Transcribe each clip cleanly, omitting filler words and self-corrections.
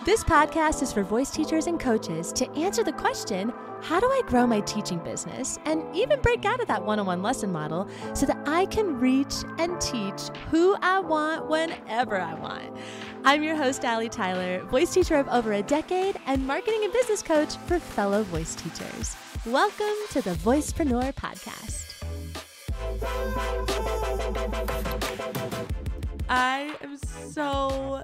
This podcast is for voice teachers and coaches to answer the question, how do I grow my teaching business and even break out of that one-on-one lesson model so that I can reach and teach who I want whenever I want? I'm your host, Allie Tyler, voice teacher of over a decade and marketing and business coach for fellow voice teachers. Welcome to the Voicepreneur podcast. I am so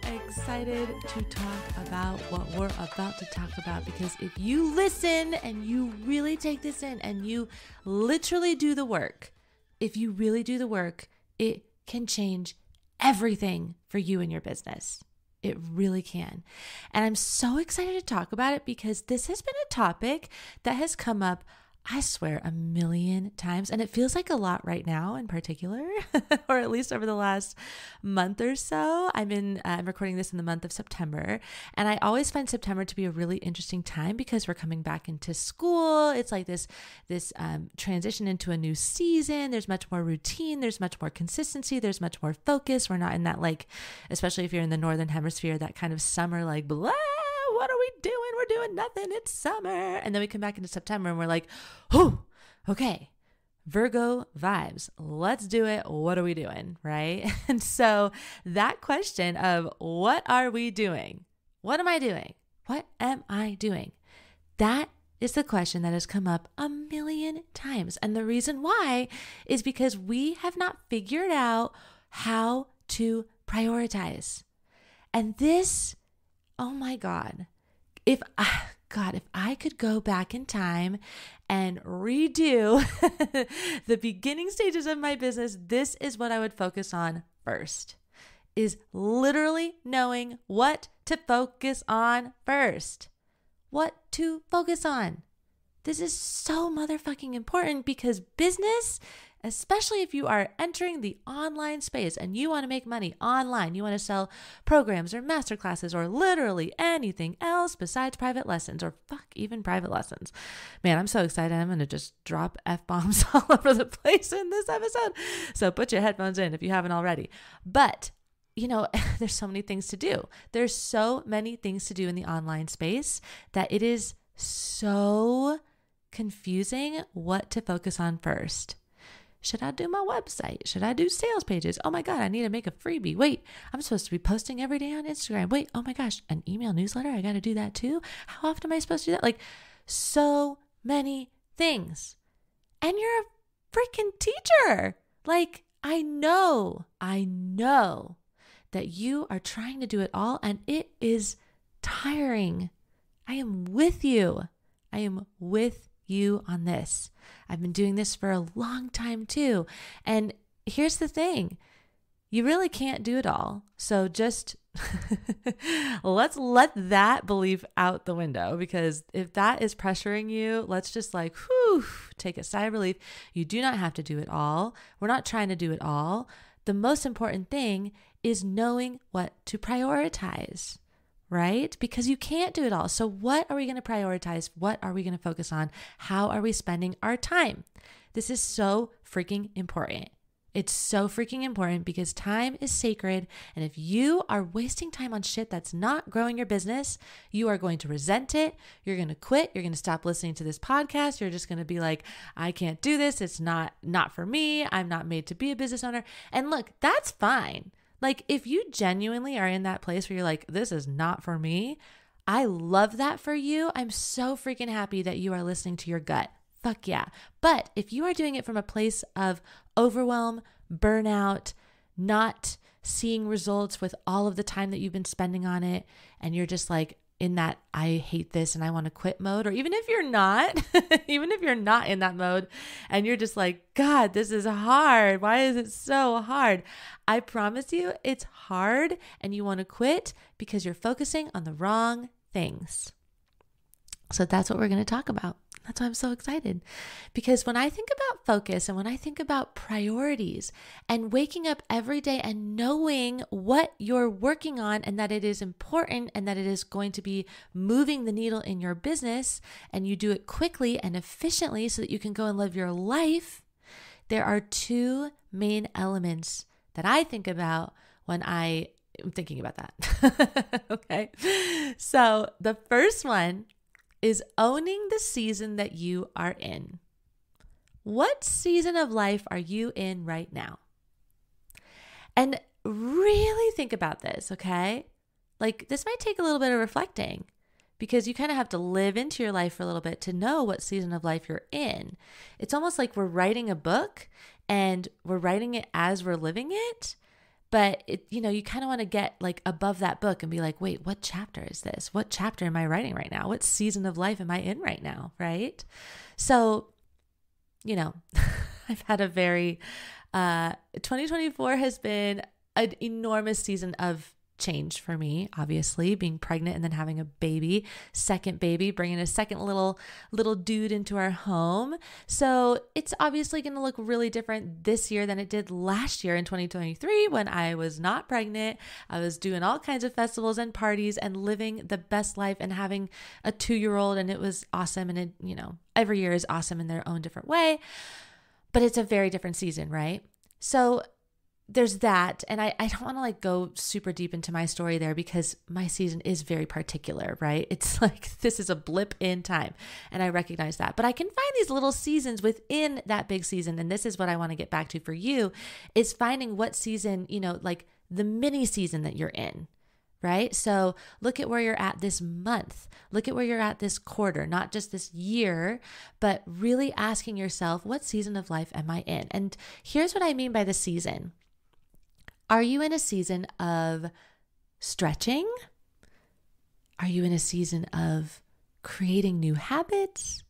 excited to talk about what we're about to talk about, because if you listen and you really take this in and you literally do the work, if you really do the work, it can change everything for you and your business. It really can. And I'm so excited to talk about it because this has been a topic that has come up, I swear, a million times. And it feels like a lot right now in particular, or at least over the last month or so. I'm recording this in the month of September. And I always find September to be a really interesting time because we're coming back into school. It's like this transition into a new season. There's much more routine. There's much more consistency. There's much more focus. We're not in that, like, especially if you're in the Northern Hemisphere, that kind of summer, like, blah. What are we doing? We're doing nothing. It's summer. And then we come back into September and we're like, oh, okay, Virgo vibes. Let's do it. What are we doing? Right? And so that question of what are we doing? What am I doing? What am I doing? That is the question that has come up a million times. And the reason why is because we have not figured out how to prioritize. And this, oh my God, if I could go back in time and redo the beginning stages of my business, this is what I would focus on first, is literally knowing what to focus on first. What to focus on. This is so motherfucking important because business, especially if you are entering the online space and you want to make money online, you want to sell programs or masterclasses or literally anything else besides private lessons, or even private lessons. Man, I'm so excited. I'm going to just drop F-bombs all over the place in this episode. So put your headphones in if you haven't already. But there's so many things to do. There's so many things to do in the online space that it is so confusing what to focus on first. Should I do my website? Should I do sales pages? Oh my God, I need to make a freebie. Wait, I'm supposed to be posting every day on Instagram. Wait, oh my gosh, an email newsletter? I got to do that too. How often am I supposed to do that? Like, so many things. And you're a freaking teacher. Like, I know that you are trying to do it all and it is tiring. I am with you. I am with you on this. I've been doing this for a long time too. And here's the thing. You really can't do it all. So just let's let that belief out the window, because if that is pressuring you, let's just take a sigh of relief. You do not have to do it all. We're not trying to do it all. The most important thing is knowing what to prioritize. Right? Because you can't do it all. So what are we going to prioritize? What are we going to focus on? How are we spending our time? This is so freaking important. It's so freaking important because time is sacred. And if you are wasting time on shit that's not growing your business, you are going to resent it. You're going to quit. You're going to stop listening to this podcast. You're just going to be like, I can't do this. It's not for me. I'm not made to be a business owner. And look, that's fine. Like, if you genuinely are in that place where you're like, this is not for me, I love that for you. I'm so freaking happy that you are listening to your gut. Fuck yeah. But if you are doing it from a place of overwhelm, burnout, not seeing results with all of the time that you've been spending on it, and you're just like in that I hate this and I want to quit mode, or even if you're not, in that mode and you're just like, God, this is hard. Why is it so hard? I promise you it's hard and you want to quit because you're focusing on the wrong things. So that's what we're going to talk about. That's why I'm so excited, because when I think about focus and when I think about priorities and waking up every day and knowing what you're working on and that it is important and that it is going to be moving the needle in your business, and you do it quickly and efficiently so that you can go and live your life, there are two main elements that I think about when I I'm thinking about that. Okay. So the first one is owning the season that you are in. What season of life are you in right now? And really think about this, okay? Like, this might take a little bit of reflecting because you kind of have to live into your life for a little bit to know what season of life you're in. It's almost like we're writing a book and we're writing it as we're living it. But you kind of want to get like above that book and be like, wait, what chapter is this? What chapter am I writing right now? What season of life am I in right now? Right? So, I've had a very, 2024 has been an enormous season of change for me, obviously, being pregnant and then having a baby, second baby, bringing a second little dude into our home. So it's obviously going to look really different this year than it did last year in 2023 when I was not pregnant. I was doing all kinds of festivals and parties and living the best life and having a 2-year-old, and it was awesome. And it, every year is awesome in their own different way, but it's a very different season, right? So there's that. And I don't want to like go super deep into my story there because my season is very particular, right? It's like, this is a blip in time and I recognize that, but I can find these little seasons within that big season. And this is what I want to get back to for you is finding what season, like the mini season that you're in, right? So look at where you're at this month. Look at where you're at this quarter, not just this year, but really asking yourself, what season of life am I in? And here's what I mean by the season. Are you in a season of stretching? Are you in a season of creating new habits?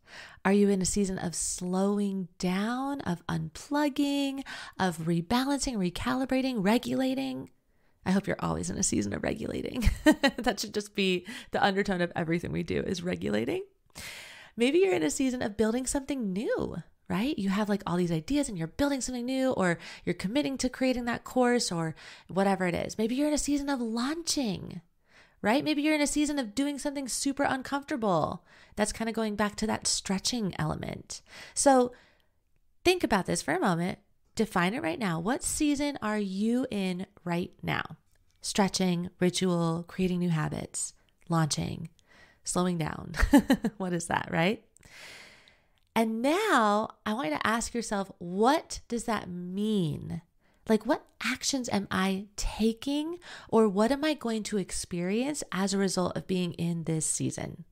Are you in a season of slowing down, of unplugging, of rebalancing, recalibrating, regulating? I hope you're always in a season of regulating. That should just be the undertone of everything we do is regulating. Maybe you're in a season of building something new, right? You have like all these ideas and you're building something new, or you're committing to creating that course or whatever it is. Maybe you're in a season of launching, right? Maybe you're in a season of doing something super uncomfortable. That's kind of going back to that stretching element. So think about this for a moment. Define it right now. What season are you in right now? Stretching, ritual, creating new habits, launching, slowing down. What is that, right? And now I want you to ask yourself, what does that mean? Like, what actions am I taking, or what am I going to experience as a result of being in this season?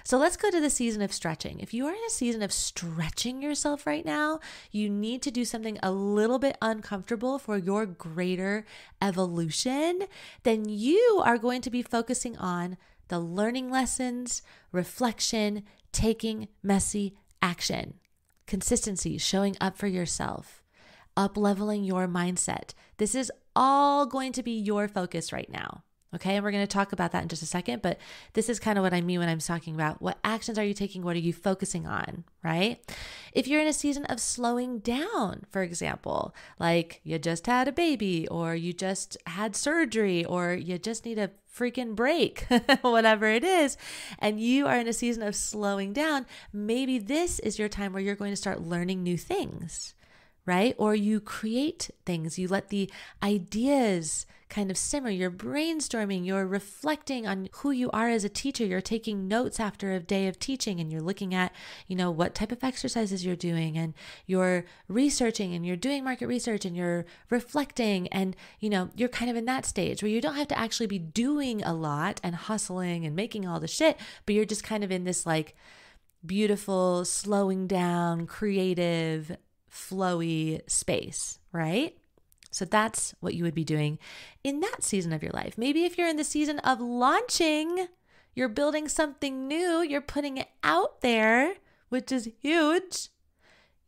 So let's go to the season of stretching. If you are in a season of stretching yourself right now, you need to do something a little bit uncomfortable for your greater evolution, then you are going to be focusing on the learning lessons, reflection, taking messy action, consistency, showing up for yourself, up-leveling your mindset. This is all going to be your focus right now. Okay, and we're going to talk about that in just a second, but this is kind of what I mean when I'm talking about what actions are you taking, what are you focusing on, right? If you're in a season of slowing down, for example, like you just had a baby or you just had surgery or you just need a freaking break, whatever it is, and you are in a season of slowing down, maybe this is your time where you're going to start learning new things, right? Or you create things, you let the ideas kind of simmer, you're brainstorming, you're reflecting on who you are as a teacher, you're taking notes after a day of teaching and you're looking at, what type of exercises you're doing and you're researching and you're doing market research and you're reflecting and, you're kind of in that stage where you don't have to actually be doing a lot and hustling and making all the shit, but you're just kind of in this like beautiful, slowing down, creative, flowy space, right? So that's what you would be doing in that season of your life. Maybe if you're in the season of launching, you're building something new, you're putting it out there, which is huge.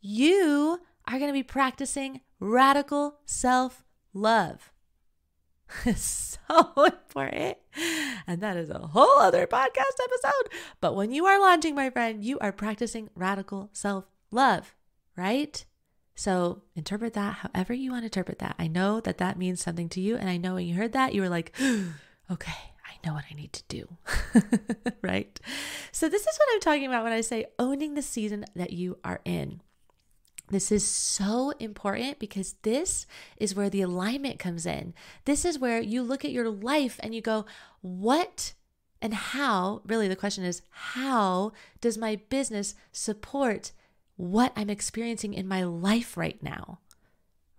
You are going to be practicing radical self-love. So important. And that is a whole other podcast episode. But when you are launching, my friend, you are practicing radical self-love, right? So interpret that however you want to interpret that. I know that that means something to you. And I know when you heard that, you were like, okay, I know what I need to do, right? So this is what I'm talking about when I say owning the season that you are in. This is so important because this is where the alignment comes in. This is where you look at your life and you go, what and how, really the question is, how does my business support what I'm experiencing in my life right now?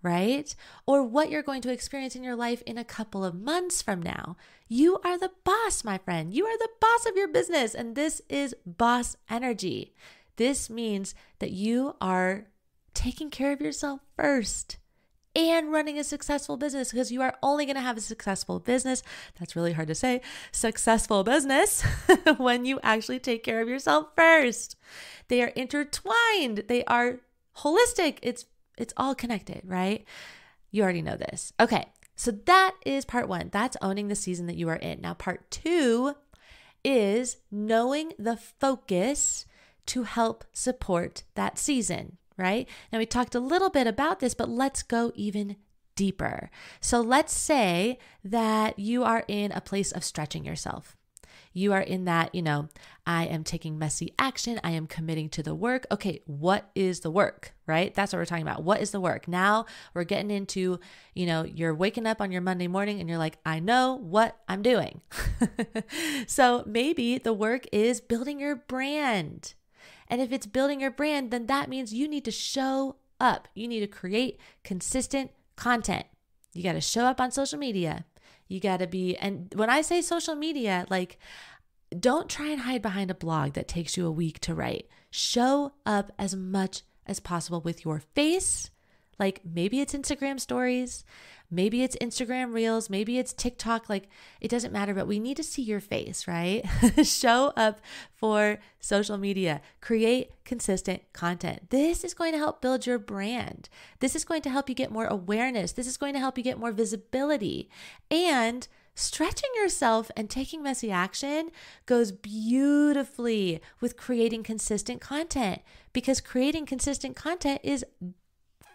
Right? Or what you're going to experience in your life in a couple of months from now. You are the boss, my friend. You are the boss of your business. And this is boss energy. This means that you are taking care of yourself first and running a successful business, because you are only going to have a successful business. That's really hard to say. Successful business when you actually take care of yourself first. They are intertwined. They are holistic. It's all connected, right? You already know this. Okay. So that is part one. That's owning the season that you are in. Now, part two is knowing the focus to help support that season, right? Now, we talked a little bit about this, but let's go even deeper. So let's say that you are in a place of stretching yourself. You are in that, I am taking messy action. I am committing to the work. Okay, what is the work, right? That's what we're talking about. What is the work? Now we're getting into, you're waking up on your Monday morning and you're like, I know what I'm doing. So maybe the work is building your brand. And if it's building your brand, then that means you need to show up. You need to create consistent content. You got to show up on social media. You got to be, and when I say social media, don't try and hide behind a blog that takes you a week to write. Show up as much as possible with your face. Maybe it's Instagram stories, maybe it's Instagram reels, maybe it's TikTok, it doesn't matter, but we need to see your face, right? Show up for social media, create consistent content. This is going to help build your brand. This is going to help you get more awareness. This is going to help you get more visibility. And stretching yourself and taking messy action goes beautifully with creating consistent content, because creating consistent content is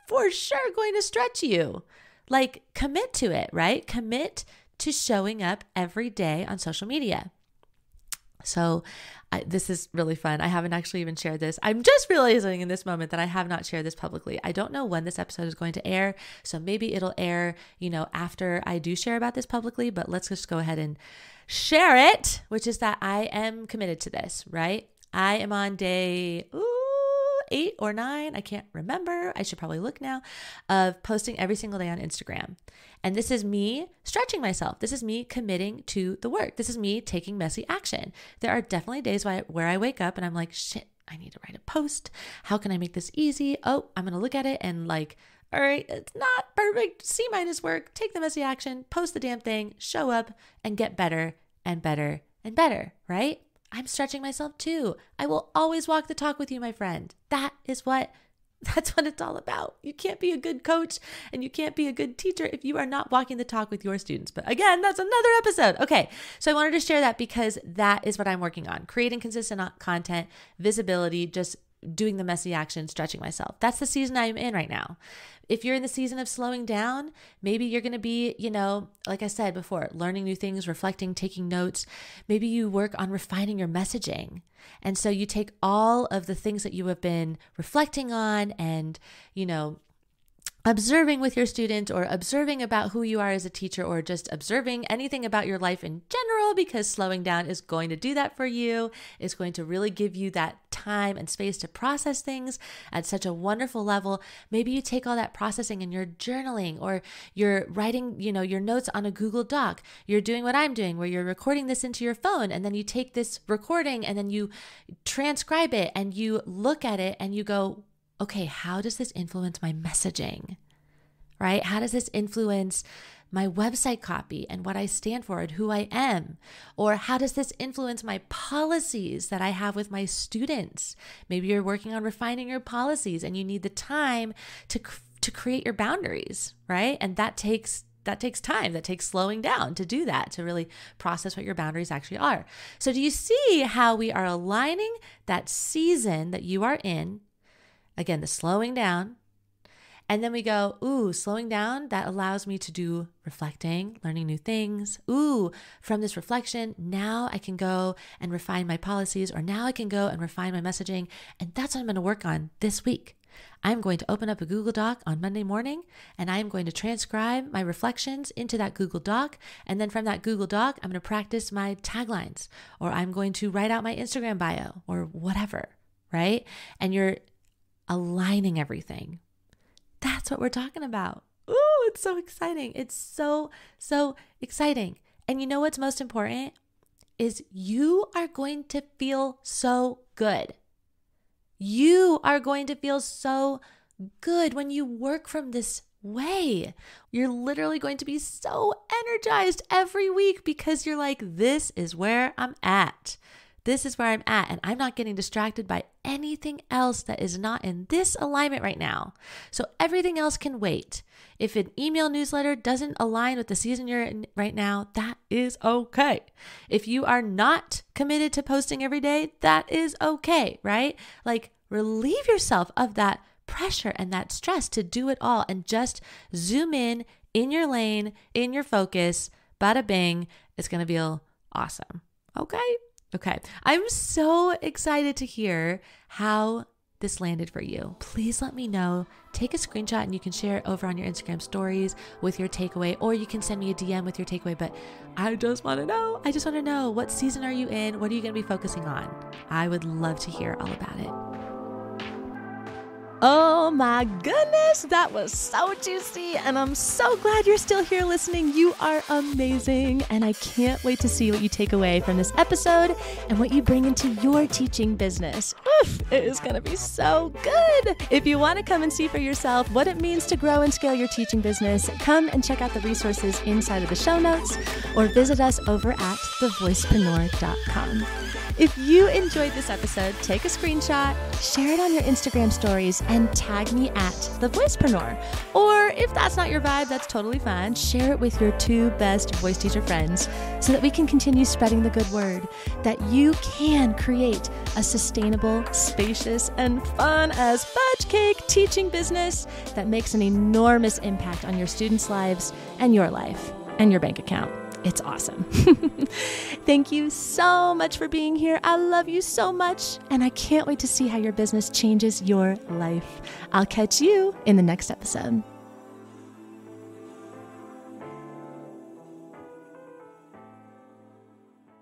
for sure going to stretch you. Commit to it, right? Commit to showing up every day on social media. So this is really fun. I haven't actually even shared this. I'm just realizing in this moment that I have not shared this publicly. I don't know when this episode is going to air. So maybe it'll air, after I do share about this publicly, but let's just go ahead and share it, which is that I am committed to this, right? I am on day 8 or 9, I can't remember, I should probably look now, of posting every single day on Instagram. And this is me stretching myself. This is me committing to the work. This is me taking messy action. There are definitely days where I wake up and I'm like, shit, I need to write a post. How can I make this easy? Oh, I'm going to look at it and all right, it's not perfect. C- work, take the messy action, post the damn thing, show up and get better and better and better, right? I'm stretching myself too. I will always walk the talk with you, my friend. That's what it's all about. You can't be a good coach and you can't be a good teacher if you are not walking the talk with your students. But again, that's another episode. Okay. So I wanted to share that because that is what I'm working on. Creating consistent content, visibility, just doing the messy action, stretching myself. That's the season I'm in right now. If you're in the season of slowing down, maybe you're going to be, like I said before, learning new things, reflecting, taking notes. Maybe you work on refining your messaging. And so you take all of the things that you have been reflecting on and, observing with your student, or observing about who you are as a teacher, or just observing anything about your life in general, because slowing down is going to do that for you. It's going to really give you that time and space to process things at such a wonderful level. Maybe you take all that processing and you're journaling, or you're writing, your notes on a Google Doc. You're doing what I'm doing, where you're recording this into your phone, and then you take this recording and then you transcribe it and you look at it and you go, okay, how does this influence my messaging, right? How does this influence my website copy and what I stand for and who I am? Or how does this influence my policies that I have with my students? Maybe you're working on refining your policies and you need the time to create your boundaries, right? And that takes time. That takes slowing down to do that, to really process what your boundaries actually are. So do you see how we are aligning that season that you are in? Again, the slowing down. And then we go, slowing down, that allows me to do reflecting, learning new things. From this reflection, now I can go and refine my policies, or now I can go and refine my messaging. And that's what I'm going to work on this week. I'm going to open up a Google Doc on Monday morning, and I'm going to transcribe my reflections into that Google Doc. And then from that Google Doc, I'm going to practice my taglines, or I'm going to write out my Instagram bio or whatever, right? And you're aligning everything. That's what we're talking about. Ooh, it's so exciting. It's so exciting. And you know what's most important is you are going to feel so good. You are going to feel so good when you work from this way. You're literally going to be so energized every week because you're like, this is where I'm at. This is where I'm at, and I'm not getting distracted by anything else that is not in this alignment right now. So everything else can wait. If an email newsletter doesn't align with the season you're in right now, that is okay. If you are not committed to posting every day, that is okay, right? Like, relieve yourself of that pressure and that stress to do it all and just zoom in your lane, in your focus, bada bing. It's going to feel awesome. Okay. I'm so excited to hear how this landed for you. Please let me know. Take a screenshot and you can share it over on your Instagram stories with your takeaway, or you can send me a DM with your takeaway. But I just want to know. What season are you in? What are you going to be focusing on? I would love to hear all about it. Oh my goodness, that was so juicy, and I'm so glad you're still here listening. You are amazing, and I can't wait to see what you take away from this episode and what you bring into your teaching business. Oof, it is going to be so good. If you want to come and see for yourself what it means to grow and scale your teaching business, come and check out the resources inside of the show notes or visit us over at thevoicepreneur.com. If you enjoyed this episode, take a screenshot, share it on your Instagram stories, and tag me at thevoicepreneur. Or if that's not your vibe, that's totally fine. Share it with your 2 best voice teacher friends so that we can continue spreading the good word that you can create a sustainable, spacious, and fun as fudge cake teaching business that makes an enormous impact on your students' lives and your life and your bank account. It's awesome. Thank you so much for being here. I love you so much, and I can't wait to see how your business changes your life. I'll catch you in the next episode.